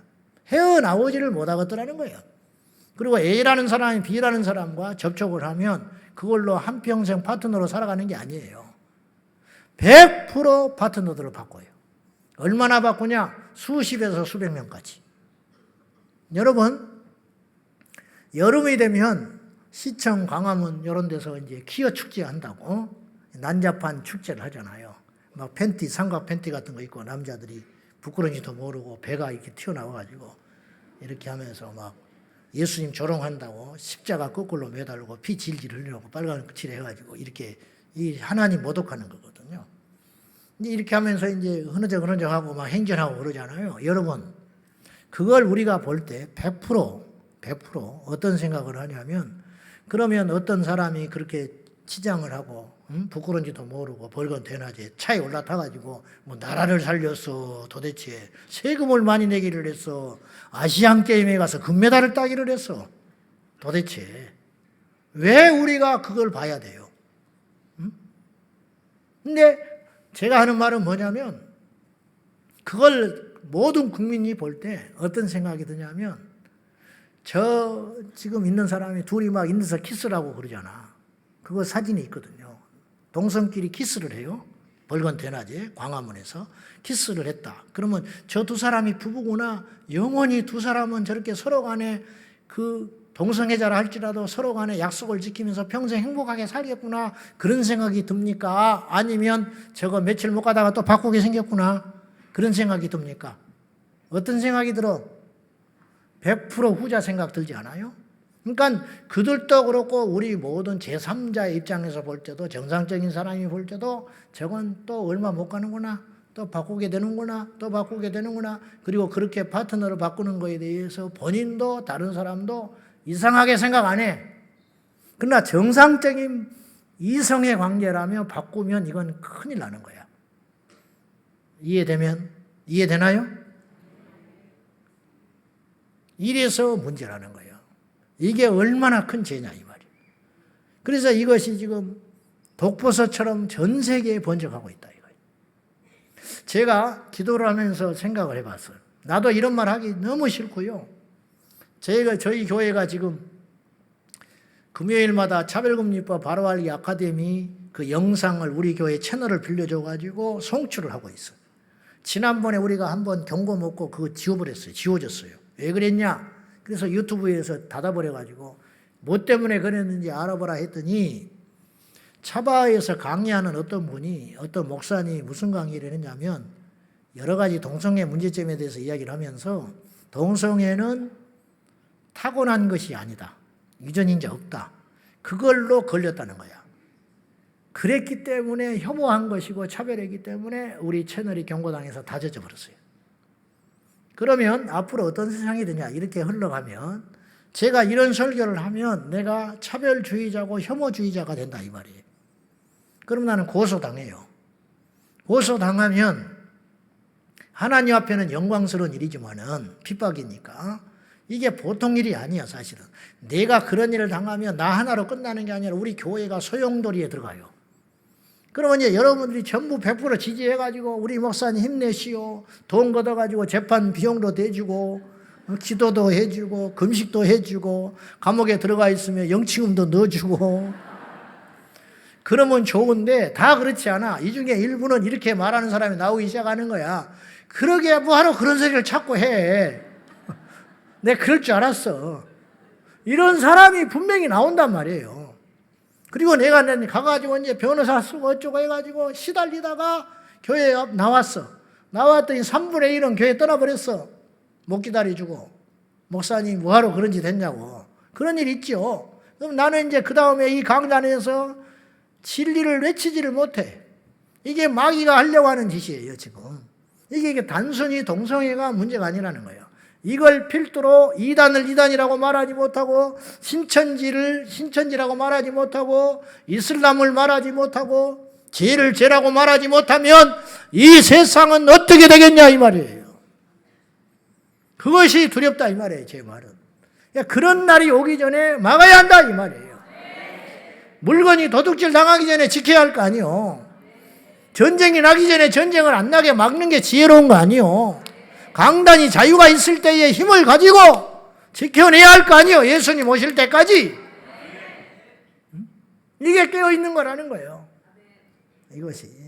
헤어나오지를 못하겠더라는 거예요. 그리고 A라는 사람이 B라는 사람과 접촉을 하면 그걸로 한평생 파트너로 살아가는 게 아니에요. 100% 파트너들을 바꿔요. 얼마나 바꾸냐? 수십에서 수백 명까지. 여러분, 여름이 되면 시청, 광화문 이런 데서 이제 퀴어 축제 한다고 난잡한 축제를 하잖아요. 막 팬티, 삼각 팬티 같은 거 입고 남자들이 부끄러운지도 모르고 배가 이렇게 튀어나와가지고 이렇게 하면서 막 예수님 조롱한다고 십자가 거꾸로 매달고 피 질질 흘리고 빨간 칠 해가지고 이렇게 이 하나님 모독하는 거거든요. 이제 이렇게 하면서 이제 흐느적흐느적하고 막 행전하고 그러잖아요. 여러분, 그걸 우리가 볼 때 100% 어떤 생각을 하냐면 그러면 어떤 사람이 그렇게 치장을 하고 부끄러운지도 모르고 벌건 대낮에 차에 올라타가지고 뭐 나라를 살렸어. 도대체 세금을 많이 내기를 했어. 아시안게임에 가서 금메달을 따기를 했어. 도대체 왜 우리가 그걸 봐야 돼요? 근데 제가 하는 말은 뭐냐면 그걸 모든 국민이 볼 때 어떤 생각이 드냐면 저 지금 있는 사람이 둘이 막 있는서 키스를 하고 그러잖아. 그거 사진이 있거든요. 동성끼리 키스를 해요. 벌건 대낮에 광화문에서 키스를 했다. 그러면 저 두 사람이 부부구나. 영원히 두 사람은 저렇게 서로 간에 그 동성애자라 할지라도 서로 간에 약속을 지키면서 평생 행복하게 살겠구나. 그런 생각이 듭니까? 아니면 저거 며칠 못 가다가 또 바꾸게 생겼구나. 그런 생각이 듭니까? 어떤 생각이 들어? 100% 후자 생각 들지 않아요? 그러니까 그들도 그렇고 우리 모든 제3자의 입장에서 볼 때도 정상적인 사람이 볼 때도 저건 또 얼마 못 가는구나. 또 바꾸게 되는구나. 또 바꾸게 되는구나. 그리고 그렇게 파트너를 바꾸는 거에 대해서 본인도 다른 사람도 이상하게 생각 안 해. 그러나 정상적인 이성의 관계라면 바꾸면 이건 큰일 나는 거야. 이해되나요? 이래서 문제라는 거예요. 이게 얼마나 큰 죄냐 이 말이에요. 그래서 이것이 지금 독버섯처럼 전 세계에 번져가고 있다 이거예요. 제가 기도를 하면서 생각을 해봤어요. 나도 이런 말 하기 너무 싫고요. 저희 교회가 지금 금요일마다 차별금지법 바로알기 아카데미 그 영상을 우리 교회 채널을 빌려줘가지고 송출을 하고 있어요. 지난번에 우리가 한번 경고 먹고 그거 지워버렸어요. 지워졌어요. 왜 그랬냐? 그래서 유튜브에서 닫아버려가지고 뭐 때문에 그랬는지 알아보라 했더니 차바에서 강의하는 어떤 분이 어떤 목사님이 무슨 강의를 했냐면 여러 가지 동성애 문제점에 대해서 이야기를 하면서 동성애는 타고난 것이 아니다. 유전인지 없다. 그걸로 걸렸다는 거야. 그랬기 때문에 혐오한 것이고 차별했기 때문에 우리 채널이 경고당해서 다 젖어버렸어요. 그러면 앞으로 어떤 세상이 되냐 이렇게 흘러가면 제가 이런 설교를 하면 내가 차별주의자고 혐오주의자가 된다 이 말이에요. 그럼 나는 고소당해요. 고소당하면 하나님 앞에는 영광스러운 일이지만은 핍박이니까 이게 보통 일이 아니야 사실은. 내가 그런 일을 당하면 나 하나로 끝나는 게 아니라 우리 교회가 소용돌이에 들어가요. 그러면 이제 여러분들이 전부 100% 지지해가지고 우리 목사님 힘내시오. 돈 걷어가지고 재판 비용도 대주고 기도도 해주고 금식도 해주고 감옥에 들어가 있으면 영치금도 넣어주고 그러면 좋은데 다 그렇지 않아. 이 중에 일부는 이렇게 말하는 사람이 나오기 시작하는 거야. 그러게 뭐하러 그런 소리를 자꾸 해. 내가 그럴 줄 알았어. 이런 사람이 분명히 나온단 말이에요. 그리고 내가 가가지고 이제 변호사 쓰고 어쩌고 해가지고 시달리다가 교회 앞 나왔어. 나왔더니 3분의 1은 교회 떠나버렸어. 못 기다려주고. 목사님 뭐하러 그런 짓 했냐고. 그런 일 있죠. 그럼 나는 이제 그 다음에 이 강단에서 진리를 외치지를 못해. 이게 마귀가 하려고 하는 짓이에요, 지금. 이게 단순히 동성애가 문제가 아니라는 거예요. 이걸 필두로 이단을 이단이라고 말하지 못하고 신천지를 신천지라고 말하지 못하고 이슬람을 말하지 못하고 죄를 죄라고 말하지 못하면 이 세상은 어떻게 되겠냐 이 말이에요. 그것이 두렵다 이 말이에요. 제 말은. 그런 날이 오기 전에 막아야 한다 이 말이에요. 물건이 도둑질 당하기 전에 지켜야 할 거 아니요. 전쟁이 나기 전에 전쟁을 안 나게 막는 게 지혜로운 거 아니요. 강단이 자유가 있을 때에 힘을 가지고 지켜내야 할 거 아니에요. 예수님 오실 때까지. 이게 깨어있는 거라는 거예요. 이것이.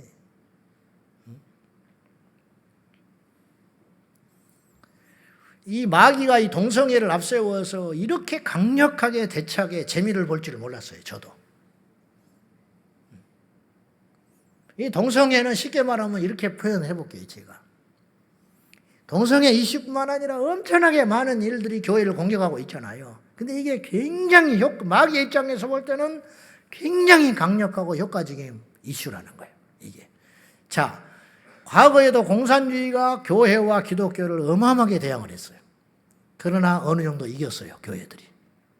이 마귀가 이 동성애를 앞세워서 이렇게 강력하게 대차게 재미를 볼 줄을 몰랐어요. 저도. 이 동성애는 쉽게 말하면 이렇게 표현해 볼게요. 제가. 동성애 이슈뿐만 아니라 엄청나게 많은 일들이 교회를 공격하고 있잖아요. 근데 이게 굉장히 마귀의 입장에서 볼 때는 굉장히 강력하고 효과적인 이슈라는 거예요. 이게. 자, 과거에도 공산주의가 교회와 기독교를 어마어마하게 대항을 했어요. 그러나 어느 정도 이겼어요. 교회들이.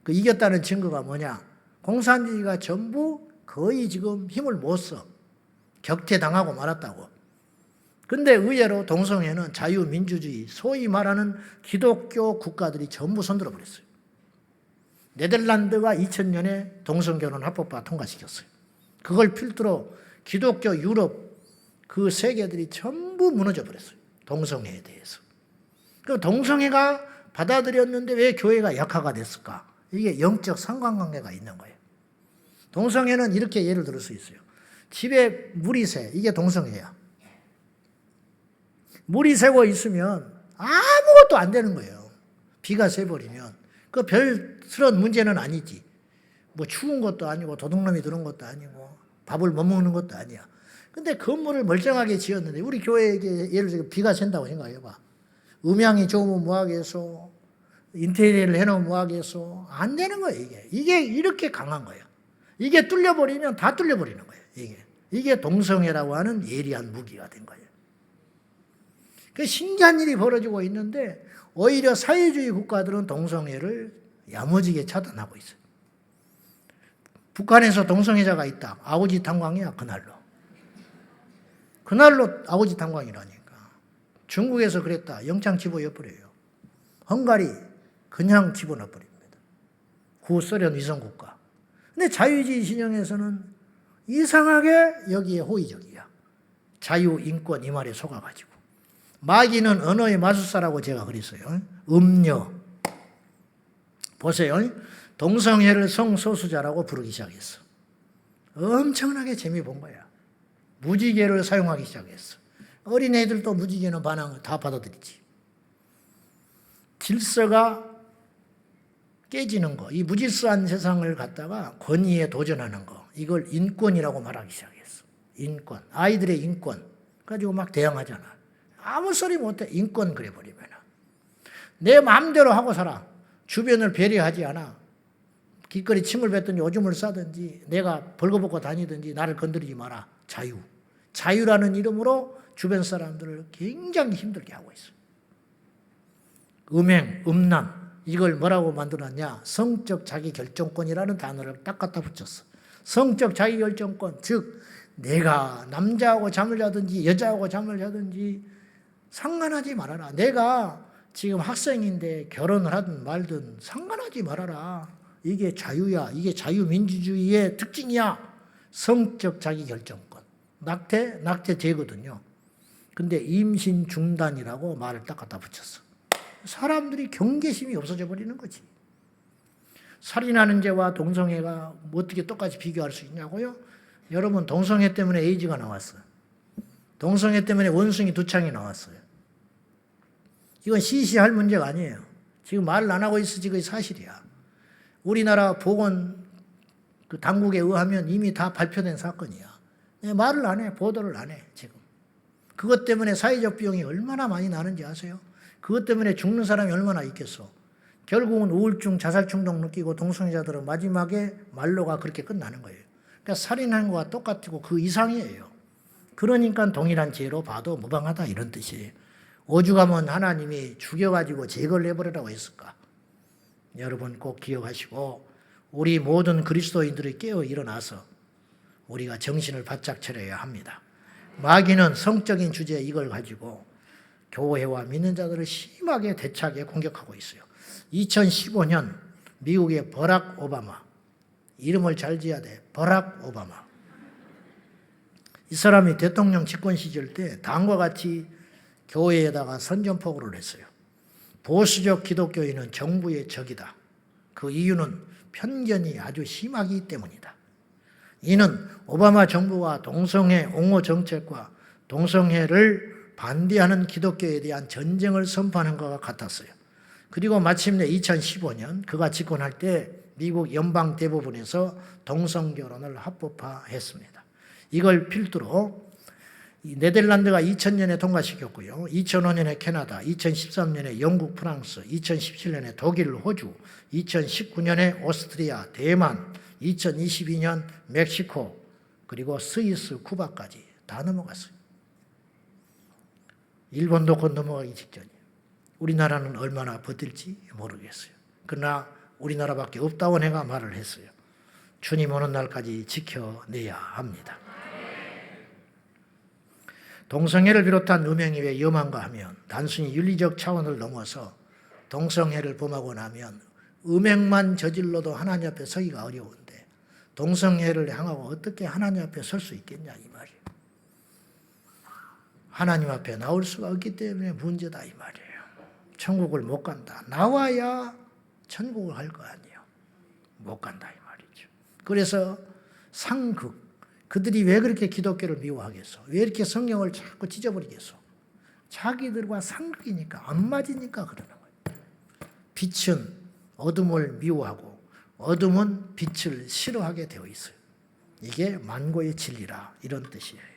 그 이겼다는 증거가 뭐냐? 공산주의가 전부 거의 지금 힘을 못 써. 격퇴당하고 말았다고. 근데 의외로 동성애는 자유민주주의, 소위 말하는 기독교 국가들이 전부 손들어 버렸어요. 네덜란드가 2000년에 동성결혼 합법화 통과시켰어요. 그걸 필두로 기독교 유럽 그 세계들이 전부 무너져 버렸어요. 동성애에 대해서. 그 동성애가 받아들였는데 왜 교회가 약화가 됐을까? 이게 영적 상관관계가 있는 거예요. 동성애는 이렇게 예를 들을 수 있어요. 집에 물이 새. 이게 동성애야. 물이 새고 있으면 아무것도 안 되는 거예요. 비가 새버리면. 그 별스러운 문제는 아니지. 뭐 추운 것도 아니고 도둑놈이 들어온 것도 아니고 밥을 못 먹는 것도 아니야. 근데 건물을 멀쩡하게 지었는데 우리 교회에게 예를 들어 비가 샌다고 생각해봐. 음향이 좋으면 뭐하겠어. 인테리어를 해놓으면 뭐하겠어. 안 되는 거예요. 이게 이렇게 강한 거예요. 이게 뚫려버리면 다 뚫려버리는 거예요. 이게 동성애라고 하는 예리한 무기가 된 거예요. 그 신기한 일이 벌어지고 있는데 오히려 사회주의 국가들은 동성애를 야무지게 차단하고 있어요. 북한에서 동성애자가 있다. 아우지 탄광이야 그날로. 그날로 아우지 탄광이라니까. 중국에서 그랬다. 영장 집어넣어버려요. 헝가리 그냥 집어넣어버립니다. 구소련 위성국가. 근데 자유주의 진영에서는 이상하게 여기에 호의적이야. 자유, 인권 이 말에 속아가지고. 마귀는 언어의 마술사라고 제가 그랬어요. 음녀. 보세요. 동성애를 성소수자라고 부르기 시작했어. 엄청나게 재미 본 거야. 무지개를 사용하기 시작했어. 어린애들도 무지개는 반항을 다 받아들이지. 질서가 깨지는 거, 이 무질서한 세상을 갖다가 권위에 도전하는 거, 이걸 인권이라고 말하기 시작했어. 인권, 아이들의 인권 가지고 막 대항하잖아. 아무 소리 못해. 인권 그래버리면 내 마음대로 하고 살아. 주변을 배려하지 않아. 길거리 침을 뱉든지 오줌을 싸든지 내가 벌거벗고 다니든지 나를 건드리지 마라. 자유. 자유라는 이름으로 주변 사람들을 굉장히 힘들게 하고 있어. 음행, 음란 이걸 뭐라고 만들었냐? 성적 자기결정권이라는 단어를 딱 갖다 붙였어. 성적 자기결정권, 즉 내가 남자하고 잠을 자든지 여자하고 잠을 자든지 상관하지 말아라. 내가 지금 학생인데 결혼을 하든 말든 상관하지 말아라. 이게 자유야. 이게 자유민주주의의 특징이야. 성적 자기결정권. 낙태죄거든요. 근데 임신 중단이라고 말을 딱 갖다 붙였어. 사람들이 경계심이 없어져 버리는 거지. 살인하는 죄와 동성애가 어떻게 똑같이 비교할 수 있냐고요? 여러분, 동성애 때문에 에이즈가 나왔어요. 동성애 때문에 원숭이 두창이 나왔어요. 이건 시시할 문제가 아니에요. 지금 말을 안 하고 있어. 지금 사실이야. 우리나라 보건 그 당국에 의하면 이미 다 발표된 사건이야. 말을 안 해. 보도를 안 해. 지금. 그것 때문에 사회적 비용이 얼마나 많이 나는지 아세요? 그것 때문에 죽는 사람이 얼마나 있겠어. 결국은 우울증, 자살충동 느끼고 동성애자들은 마지막에 말로가 그렇게 끝나는 거예요. 그러니까 살인한 거와 똑같고 그 이상이에요. 그러니까 동일한 죄로 봐도 무방하다 이런 뜻이에요. 오죽하면 하나님이 죽여가지고 제거를 해버리라고 했을까. 여러분 꼭 기억하시고 우리 모든 그리스도인들이 깨어 일어나서 우리가 정신을 바짝 차려야 합니다. 마귀는 성적인 주제 이걸 가지고 교회와 믿는 자들을 심하게 대차게 공격하고 있어요. 2015년 미국의 버락 오바마, 이름을 잘 지어야 돼. 버락 오바마. 이 사람이 대통령 집권 시절 때 당과 같이 교회에다가 선전포고를 했어요. 보수적 기독교인은 정부의 적이다. 그 이유는 편견이 아주 심하기 때문이다. 이는 오바마 정부와 동성애 옹호 정책과 동성애를 반대하는 기독교에 대한 전쟁을 선포하는 것과 같았어요. 그리고 마침내 2015년 그가 집권할 때 미국 연방 대법원에서 동성결혼을 합법화했습니다. 이걸 필두로 네덜란드가 2000년에 통과시켰고요. 2005년에 캐나다, 2013년에 영국, 프랑스, 2017년에 독일, 호주, 2019년에 오스트리아, 대만, 2022년 멕시코, 그리고 스위스, 쿠바까지 다 넘어갔어요. 일본도 곧 넘어가기 직전이에요. 우리나라는 얼마나 버틸지 모르겠어요. 그러나 우리나라밖에 없다고 내가 말을 했어요. 주님 오는 날까지 지켜내야 합니다. 동성애를 비롯한 음행이 왜 위험한가 하면 단순히 윤리적 차원을 넘어서 동성애를 범하고 나면 음행만 저질러도 하나님 앞에 서기가 어려운데 동성애를 향하고 어떻게 하나님 앞에 설 수 있겠냐 이 말이에요. 하나님 앞에 나올 수가 없기 때문에 문제다 이 말이에요. 천국을 못 간다. 나와야 천국을 갈 거 아니에요. 못 간다 이 말이죠. 그래서 상극, 그들이 왜 그렇게 기독교를 미워하겠어? 왜 이렇게 성경을 자꾸 찢어버리겠어? 자기들과 상극이니까 안 맞으니까 그러는 거예요. 빛은 어둠을 미워하고 어둠은 빛을 싫어하게 되어 있어요. 이게 만고의 진리라 이런 뜻이에요.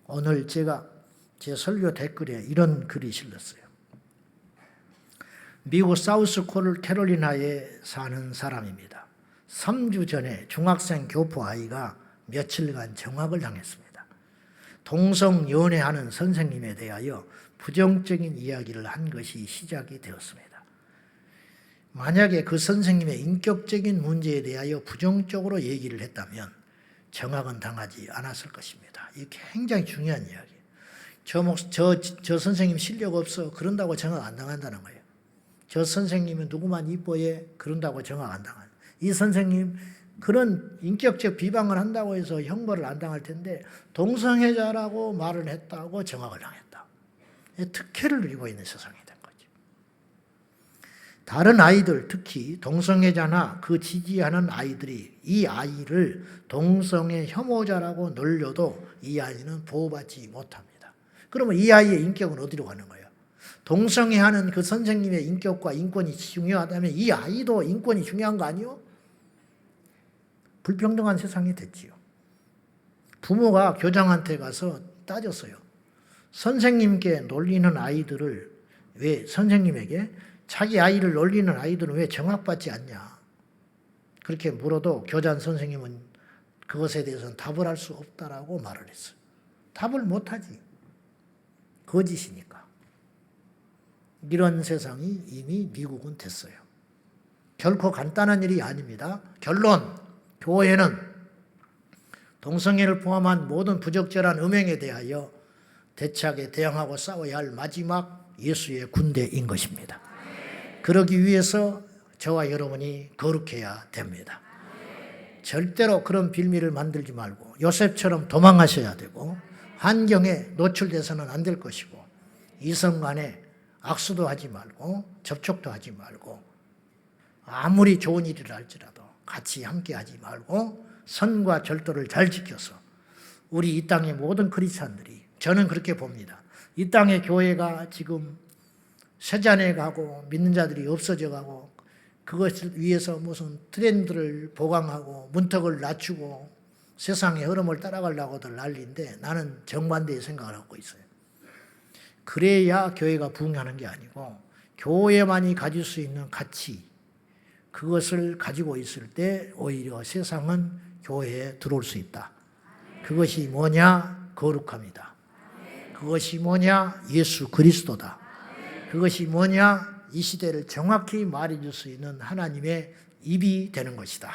오늘 제가 제 설교 댓글에 이런 글이 실렸어요. 미국 사우스 캐롤리나에 사는 사람입니다. 3주 전에 중학생 교포 아이가 며칠간 정학을 당했습니다. 동성연애하는 선생님에 대하여 부정적인 이야기를 한 것이 시작이 되었습니다. 만약에 그 선생님의 인격적인 문제에 대하여 부정적으로 얘기를 했다면 정학은 당하지 않았을 것입니다. 이게 굉장히 중요한 이야기예요. 저 선생님 실력 없어 그런다고 정학 안 당한다는 거예요. 저 선생님은 누구만 이뻐해 그런다고 정학 안 당하는. 이 선생님 그런 인격적 비방을 한다고 해서 형벌을 안 당할 텐데 동성애자라고 말을 했다고 정학을 당했다. 특혜를 누리고 있는 세상이 된 거죠. 다른 아이들 특히 동성애자나 그 지지하는 아이들이 이 아이를 동성애 혐오자라고 놀려도 이 아이는 보호받지 못합니다. 그러면 이 아이의 인격은 어디로 가는 거예요? 동성애하는 그 선생님의 인격과 인권이 중요하다면 이 아이도 인권이 중요한 거 아니요? 불평등한 세상이 됐지요. 부모가 교장한테 가서 따졌어요. 선생님께 놀리는 아이들을 왜 선생님에게 자기 아이를 놀리는 아이들은 왜 정학받지 않냐? 그렇게 물어도 교장 선생님은 그것에 대해서는 답을 할 수 없다라고 말을 했어요. 답을 못하지. 거짓이니까. 이런 세상이 이미 미국은 됐어요. 결코 간단한 일이 아닙니다. 결론, 교회는 동성애를 포함한 모든 부적절한 음행에 대하여 대차게 대항하고 싸워야 할 마지막 예수의 군대인 것입니다. 그러기 위해서 저와 여러분이 거룩해야 됩니다. 절대로 그런 빌미를 만들지 말고 요셉처럼 도망하셔야 되고 환경에 노출돼서는 안 될 것이고 이성 간에 악수도 하지 말고 접촉도 하지 말고 아무리 좋은 일이라 할지라도 같이 함께 하지 말고 선과 절도를 잘 지켜서 우리 이 땅의 모든 크리스찬들이 저는 그렇게 봅니다. 이 땅의 교회가 지금 쇠잔해 가고 믿는 자들이 없어져 가고 그것을 위해서 무슨 트렌드를 보강하고 문턱을 낮추고 세상의 흐름을 따라가려고들 난리인데 나는 정반대의 생각을 하고 있어요. 그래야 교회가 부흥하는 게 아니고 교회만이 가질 수 있는 가치 그것을 가지고 있을 때 오히려 세상은 교회에 들어올 수 있다. 그것이 뭐냐? 거룩함이다. 그것이 뭐냐? 예수 그리스도다. 그것이 뭐냐? 이 시대를 정확히 말해줄 수 있는 하나님의 입이 되는 것이다.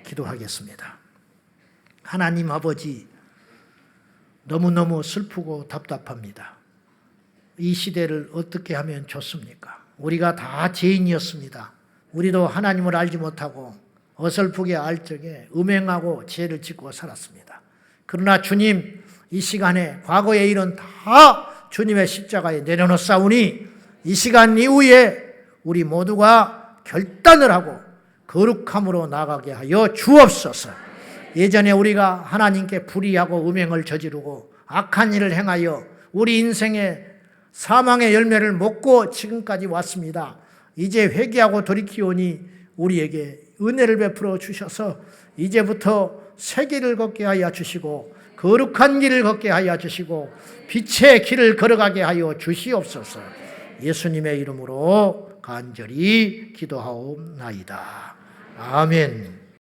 기도하겠습니다. 하나님 아버지, 너무너무 슬프고 답답합니다. 이 시대를 어떻게 하면 좋습니까? 우리가 다 죄인이었습니다. 우리도 하나님을 알지 못하고 어설프게 알 적에 음행하고 죄를 짓고 살았습니다. 그러나 주님, 이 시간에 과거의 일은 다 주님의 십자가에 내려놓사오니 이 시간 이후에 우리 모두가 결단을 하고 거룩함으로 나가게 하여 주옵소서. 예전에 우리가 하나님께 불의하고 음행을 저지르고 악한 일을 행하여 우리 인생에 사망의 열매를 먹고 지금까지 왔습니다. 이제 회개하고 돌이키오니 우리에게 은혜를 베풀어 주셔서 이제부터 새 길을 걷게 하여 주시고 거룩한 길을 걷게 하여 주시고 빛의 길을 걸어가게 하여 주시옵소서. 예수님의 이름으로 간절히 기도하옵나이다. 아멘.